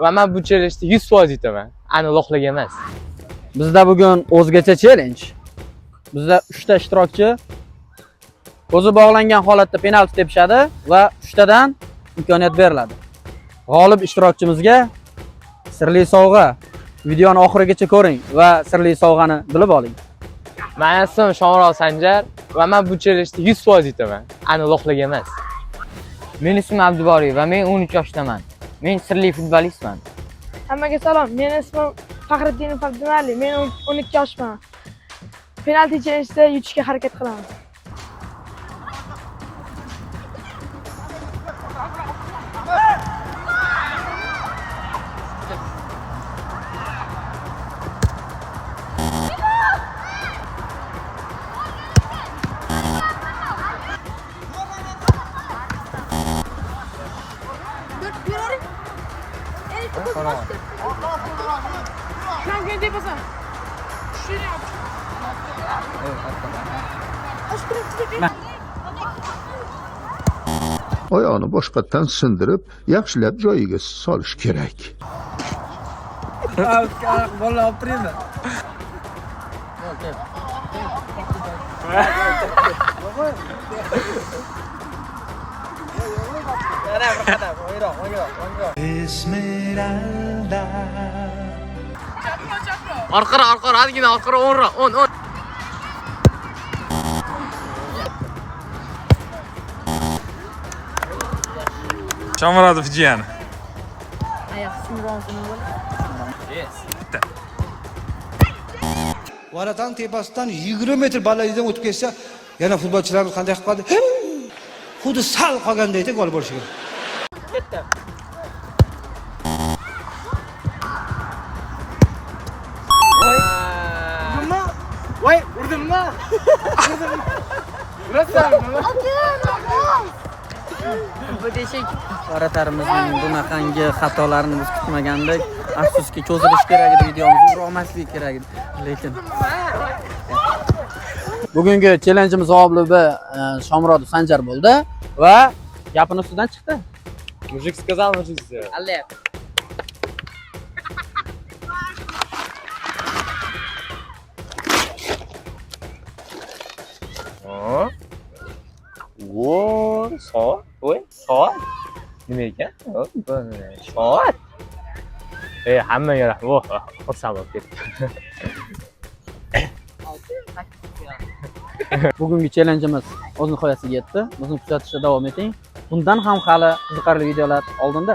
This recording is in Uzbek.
Va men bu challenjda 100% yutaman. Ani loqlik emas. Bizda bugun o'zgacha challenge. Bizda 3 ta ishtirokchi ko'zi bog'langan holatda penalti tepishadi va 3 tadan imkoniyat beriladi. G'olib ishtirokchimizga sirli sovg'a. Videoni oxirigacha ko'ring va sirli sovg'ani bilib oling. Men ismim Shomurod Sanjar va men bu challenjda 100% yutaman. Ani loqlik emas. Men ismim Abduboriy va men 13 yoshdaman. Men sirli futbolistman. Hammaga salom. Mening ismim Faxriddinov Abdumali. Men 12 yoshman. Penalti challenge'da yutishga harakat qilaman. Oyog'ini boshqatdan sindirib, yaxshilab joyiga solish kerak. Bola olib turaymi? Orqara, hozirgina orqara 10. Shomurodov jiyan. Varatan tepasidan 20 metr balandlikdan o'tib ketsa, yana futbolchilarimiz qanday qilib qoldi? Xuddi sal qolgandek gol bo'lishi kerak. Ketdi. Voy, urdimmi? Bu deshik varatarimizning bunaqangi xatolarini biz kutmagandik. Afsuski cho'zilish kerak edi, videomizni urolmaslik kerak edi. Lekin bugungi challengeimiz g'olibi Shomurodov Sanjar bo'ldi va gapini ustidan chiqdi. Mujik сказал, mujik сделал. Alle. Soat. Nima ekan? Soat. Hammaga rahmat. Xursand bo'lib ketdim. Bugungi challengeimiz o'z nihoyasiga yetdi. Bizni kuzatishda davom eting. Bundan ham hali qiziqarli videolar oldinda.